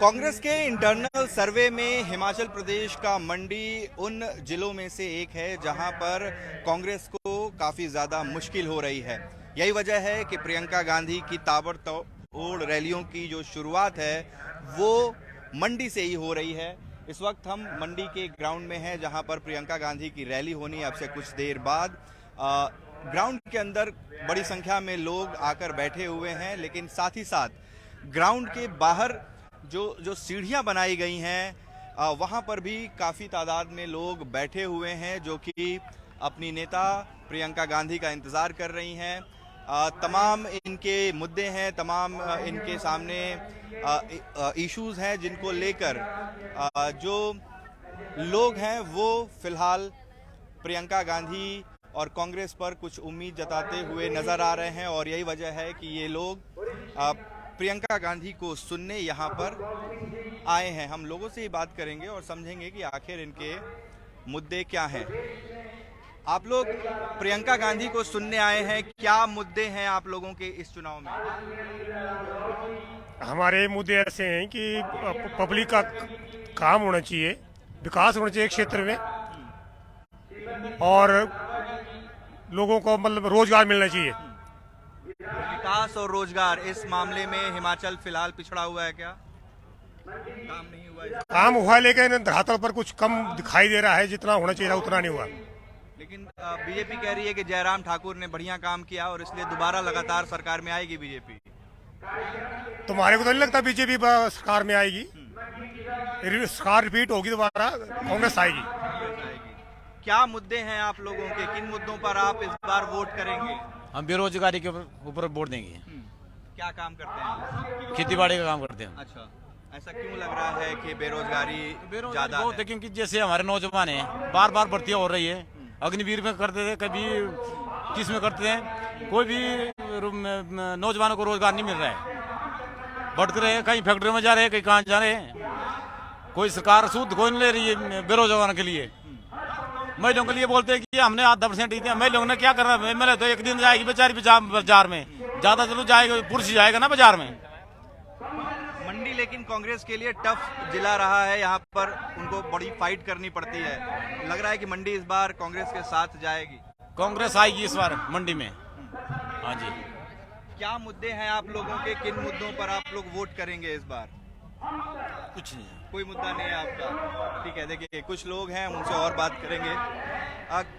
कांग्रेस के इंटरनल सर्वे में हिमाचल प्रदेश का मंडी उन जिलों में से एक है जहां पर कांग्रेस को काफ़ी ज़्यादा मुश्किल हो रही है। यही वजह है कि प्रियंका गांधी की ताबड़तोड़ रैलियों की जो शुरुआत है वो मंडी से ही हो रही है। इस वक्त हम मंडी के ग्राउंड में हैं जहां पर प्रियंका गांधी की रैली होनी है अब से कुछ देर बाद। ग्राउंड के अंदर बड़ी संख्या में लोग आकर बैठे हुए हैं, लेकिन साथ ही साथ ग्राउंड के बाहर जो सीढ़ियां बनाई गई हैं वहां पर भी काफ़ी तादाद में लोग बैठे हुए हैं जो कि अपनी नेता प्रियंका गांधी का इंतज़ार कर रही हैं। तमाम इनके मुद्दे हैं, तमाम इनके सामने इश्यूज हैं जिनको लेकर जो लोग हैं वो फिलहाल प्रियंका गांधी और कांग्रेस पर कुछ उम्मीद जताते हुए नजर आ रहे हैं और यही वजह है कि ये लोग प्रियंका गांधी को सुनने यहाँ पर आए हैं। हम लोगों से ही बात करेंगे और समझेंगे कि आखिर इनके मुद्दे क्या हैं। आप लोग प्रियंका गांधी को सुनने आए हैं, क्या मुद्दे हैं आप लोगों के इस चुनाव में? हमारे मुद्दे ऐसे हैं कि पब्लिक का काम होना चाहिए, विकास होना चाहिए क्षेत्र में, और लोगों को मतलब रोजगार मिलना चाहिए। विकास और रोजगार, इस मामले में हिमाचल फिलहाल पिछड़ा हुआ है क्या? काम नहीं हुआ है? काम हुआ है लेकिन धरातल पर कुछ कम दिखाई दे रहा है, जितना होना चाहिए उतना नहीं हुआ। लेकिन बीजेपी कह रही है कि जयराम ठाकुर ने बढ़िया काम किया और इसलिए दोबारा लगातार सरकार में आएगी बीजेपी। तुम्हारे को तो नहीं लगता बीजेपी सरकार में आएगी? सरकार रिपीट होगी, दोबारा कांग्रेस आएगी। क्या मुद्दे हैं आप लोगों के, किन मुद्दों पर आप इस बार वोट करेंगे? हम बेरोजगारी के ऊपर वोट देंगे। क्या काम करते हैं? खेती बाड़ी का काम करते हैं। अच्छा, ऐसा क्यों लग रहा है कि बेरोजगारी ज्यादा बहुत है? क्योंकि जैसे हमारे नौजवान हैं, बार बार भर्तियां हो रही है। अग्निवीर में करते थे, कभी किस में करते हैं, कोई भी नौजवानों को रोजगार नहीं मिल रहा है। बढ़ते रहे, कहीं फैक्ट्री में जा रहे हैं, कहीं कहाँ जा रहे हैं। कोई सरकार सूद कोई नहीं ले रही है बेरोजगारों के लिए। महिलाओं के लिए बोलते हैं कि हमने 10% दिया। महिलाओं ने क्या करना है? महिला तो एक दिन जाएगी बेचारी बाजार में, ज्यादा चलो जाएगा, पुरुष जाएगा ना बाजार में। मंडी लेकिन कांग्रेस के लिए टफ जिला रहा है, यहाँ पर उनको बड़ी फाइट करनी पड़ती है। लग रहा है कि मंडी इस बार कांग्रेस के साथ जाएगी। कांग्रेस आएगी इस बार मंडी में। हाँ जी। क्या मुद्दे हैं आप लोगों के, किन मुद्दों पर आप लोग वोट करेंगे इस बार? कुछ नहीं, कोई मुद्दा नहीं है आपका? ठीक है, देखिए कुछ लोग हैं, उनसे और बात करेंगे।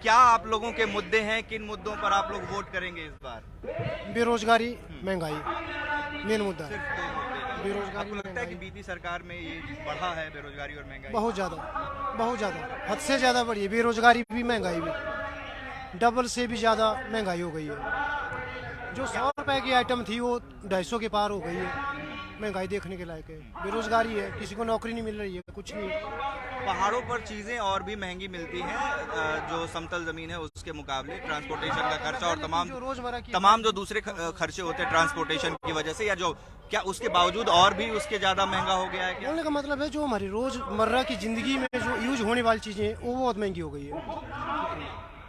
क्या आप लोगों के मुद्दे हैं, किन मुद्दों पर आप लोग वोट करेंगे इस बार? बेरोजगारी, महंगाई मेन मुद्दा है। सिर्फ दो मुद्दे हैं। बेरोजगारी, आपको लगता है कि बीती सरकार में ये बढ़ा है बेरोजगारी और महंगाई? बहुत ज़्यादा, हद से ज़्यादा बढ़ी है। बेरोजगारी भी, महंगाई भी, डबल से भी ज़्यादा महंगाई हो गई है। जो 100 रुपए की आइटम थी वो 250 के पार हो गई है। महंगाई देखने के लायक है। बेरोजगारी है, किसी को नौकरी नहीं मिल रही है, कुछ नहीं। पहाड़ों पर चीजें और भी महंगी मिलती हैं जो समतल जमीन है उसके मुकाबले। ट्रांसपोर्टेशन का खर्चा और तमाम जो दूसरे खर्चे होते हैं ट्रांसपोर्टेशन की वजह से, या जो क्या उसके बावजूद और भी उसके ज्यादा महंगा हो गया है क्या? बोलने का मतलब है जो हमारी रोजमर्रा की जिंदगी में जो यूज होने वाली चीजें हैं वो बहुत महंगी हो गई है।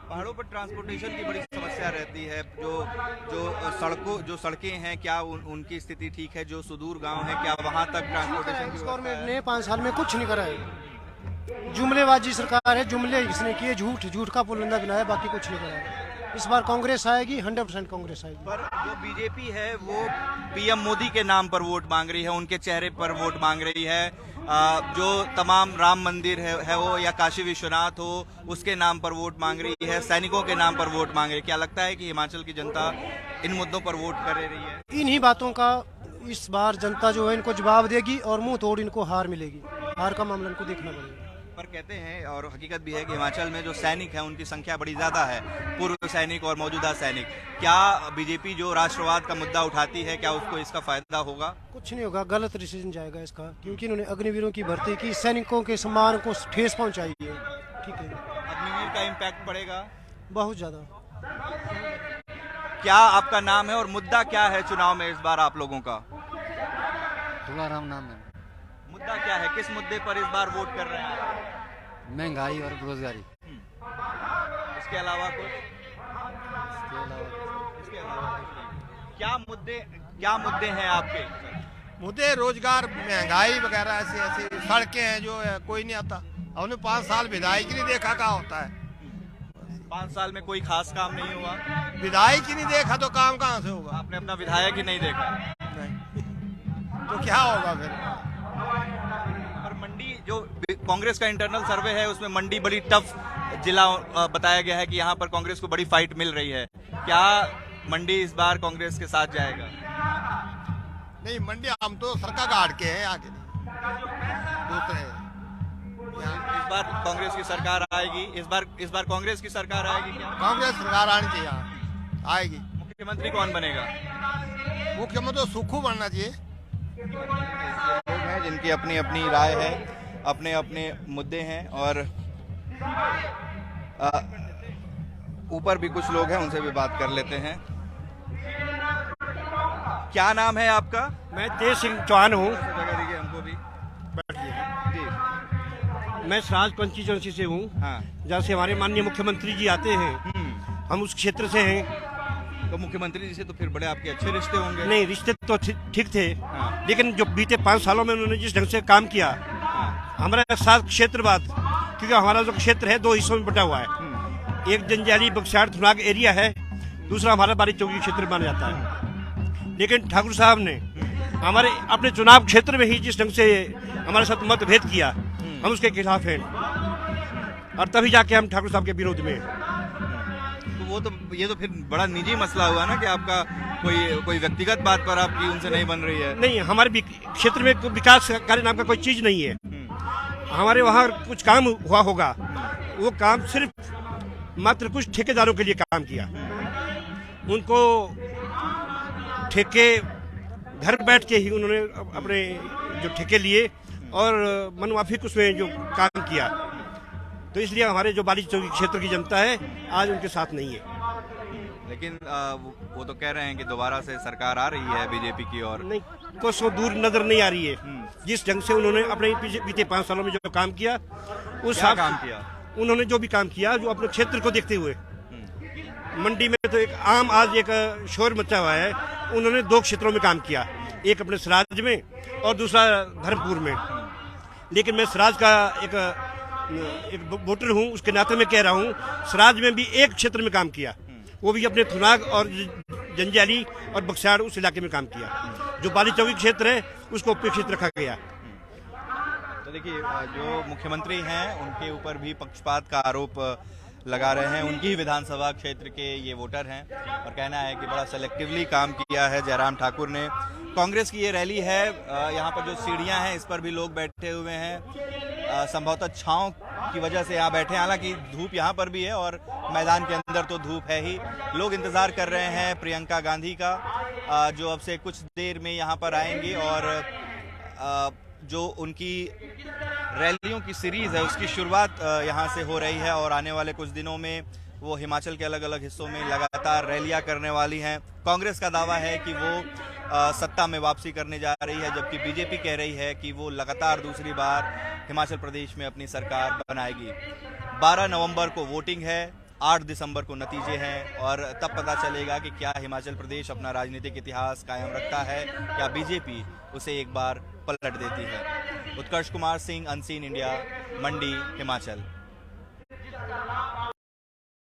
पहाड़ों पर ट्रांसपोर्टेशन की बड़ी समस्या रहती है। जो सड़कें हैं, क्या उनकी स्थिति ठीक है? जो सुदूर गांव है, क्या वहां तक ट्रांसपोर्टेशन की गवर्नमेंट ने 5 साल में कुछ नहीं करा है। जुमलेबाजी सरकार है, जुमले इसने किए, झूठ का पुलिंदा बनाया, बाकी कुछ नहीं करा है। इस बार कांग्रेस आएगी, 100% कांग्रेस आएगी। पर जो बीजेपी है वो पीएम मोदी के नाम पर वोट मांग रही है, उनके चेहरे पर वोट मांग रही है। जो तमाम राम मंदिर है वो, या काशी विश्वनाथ हो, उसके नाम पर वोट मांग रही है। सैनिकों के नाम पर वोट मांग रही है। क्या लगता है कि हिमाचल की जनता इन मुद्दों पर वोट कर रही है? इन्हीं बातों का इस बार जनता जो है इनको जवाब देगी और मुंह तोड़ इनको हार मिलेगी। हार का मामला इनको देखना पड़ेगा। पर कहते हैं और हकीकत भी है कि हिमाचल में जो सैनिक हैं उनकी संख्या बड़ी ज्यादा है, पूर्व सैनिक और मौजूदा सैनिक। क्या बीजेपी जो राष्ट्रवाद का मुद्दा उठाती है, क्या उसको इसका फायदा होगा? कुछ नहीं होगा, गलत डिसीजन जाएगा इसका, क्योंकि इन्होंने अग्निवीरों की भर्ती की, सैनिकों के सम्मान को ठेस पहुंचाई है। ठीक है, अग्निवीर का इम्पैक्ट पड़ेगा बहुत ज्यादा। क्या आपका नाम है और मुद्दा क्या है चुनाव में इस बार आप लोगों का? तुलाराम नाम है। मुद्दा क्या है, किस मुद्दे पर इस बार वोट कर रहे हैं? महंगाई और बेरोजगारी। इसके अलावा कुछ? इसके अलावा कुछ नहीं। क्या मुद्दे हैं आपके? मुद्दे रोजगार, महंगाई वगैरह ऐसे ऐसे, सड़कें हैं जो है, कोई नहीं आता। हमने 5 साल विधायक ही नहीं देखा क्या होता है। 5 साल में कोई खास काम नहीं हुआ। विधायक ही नहीं देखा तो काम कहाँ से होगा। आपने अपना विधायक ही नहीं देखा। नहीं तो क्या होगा फिर। पर मंडी जो कांग्रेस का इंटरनल सर्वे है उसमें मंडी बड़ी टफ जिला बताया गया है कि यहाँ पर कांग्रेस को बड़ी फाइट मिल रही है। क्या मंडी इस बार कांग्रेस के साथ जाएगा? नहीं, मंडी हम तो सरका घाट के हैं, आगे दूसरे। इस बार कांग्रेस की सरकार आएगी। इस बार कांग्रेस की सरकार आएगी क्या? कांग्रेस सरकार आनी चाहिए, यहाँ आएगी। मुख्यमंत्री कौन बनेगा? मुख्यमंत्री तो सुखू बनना चाहिए। ये लोग हैं जिनकी अपनी अपनी राय है, अपने अपने मुद्दे हैं और ऊपर भी कुछ लोग हैं, उनसे भी बात कर लेते हैं। क्या नाम है आपका? मैं तेज सिंह चौहान हूँ। जगह दीजिए हमको भी। जी। मैं सराज कंस्टिट्यूंसी से हूँ, हाँ। जहाँ से हमारे माननीय मुख्यमंत्री जी आते हैं। हम उस क्षेत्र से हैं। तो मुख्यमंत्री जी से तो फिर बड़े आपके अच्छे रिश्ते होंगे। नहीं, रिश्ते तो ठीक थे, हाँ। लेकिन जो बीते 5 सालों में उन्होंने जिस ढंग से काम किया, हमारा 7 क्षेत्रवाद, क्योंकि हमारा जो क्षेत्र है 2 हिस्सों में बटा हुआ है। एक जंजाली बक्साड़ थुनाग एरिया है, दूसरा हमारा बारी चौकी क्षेत्र माना जाता है। लेकिन ठाकुर साहब ने हमारे अपने चुनाव क्षेत्र में ही जिस ढंग से हमारे साथ मतभेद किया, हम उसके खिलाफ हैं और तभी जाके हम ठाकुर साहब के विरोध में हैं। तो वो तो ये तो फिर बड़ा निजी मसला हुआ ना कि आपका कोई व्यक्तिगत बात पर आपकी उनसे नहीं बन रही है। नहीं, हमारे क्षेत्र में विकास कार्य नाम का कोई चीज नहीं है। हमारे वहाँ कुछ काम हुआ होगा, वो काम सिर्फ मात्र कुछ ठेकेदारों के लिए काम किया। उनको ठेके घर बैठ के ही उन्होंने अपने जो ठेके लिए और मनमाफिक उसमें जो काम किया, तो इसलिए हमारे जो बाली चौकी क्षेत्र की जनता है आज उनके साथ नहीं है। लेकिन वो तो कह रहे हैं कि दोबारा से सरकार आ रही है बीजेपी की और नहीं, को सो दूर नजर नहीं आ रही है। जिस ढंग से उन्होंने अपने बीते 5 सालों में जो काम किया, उस क्या काम किया उन्होंने जो भी काम किया, जो अपने क्षेत्र को देखते हुए, मंडी में तो एक आम आज एक शोर मचा हुआ है। उन्होंने 2 क्षेत्रों में काम किया, एक अपने सराज में और दूसरा धर्मपुर में। लेकिन मैं सराज का एक वोटर हूँ, उसके नाते मैं कह रहा हूँ, सराज में भी एक क्षेत्र में काम किया, वो भी अपने थुनाग और जंजाली और बक्साड़ उस इलाके में काम किया। जो बाली चौकी क्षेत्र है उसको उपेक्षित रखा गया। तो देखिए, जो मुख्यमंत्री हैं उनके ऊपर भी पक्षपात का आरोप लगा रहे हैं। उनकी ही विधानसभा क्षेत्र के ये वोटर हैं और कहना है कि बड़ा सेलेक्टिवली काम किया है जयराम ठाकुर ने। कांग्रेस की ये रैली है, यहाँ पर जो सीढ़ियाँ हैं इस पर भी लोग बैठे हुए हैं, संभवतः छाँव की वजह से यहाँ बैठे हैं। हालांकि धूप यहाँ पर भी है और मैदान के अंदर तो धूप है ही। लोग इंतजार कर रहे हैं प्रियंका गांधी का, जो अब से कुछ देर में यहाँ पर आएंगी और जो उनकी रैलियों की सीरीज है उसकी शुरुआत यहाँ से हो रही है और आने वाले कुछ दिनों में वो हिमाचल के अलग अलग हिस्सों में लगातार रैलियाँ करने वाली हैं। कांग्रेस का दावा है कि वो सत्ता में वापसी करने जा रही है, जबकि बीजेपी कह रही है कि वो लगातार दूसरी बार हिमाचल प्रदेश में अपनी सरकार बनाएगी। 12 नवंबर को वोटिंग है, 8 दिसंबर को नतीजे हैं और तब पता चलेगा कि क्या हिमाचल प्रदेश अपना राजनीतिक इतिहास कायम रखता है, क्या बीजेपी उसे एक बार पलट देती है। उत्कर्ष कुमार सिंह, अनसीन इंडिया, मंडी, हिमाचल।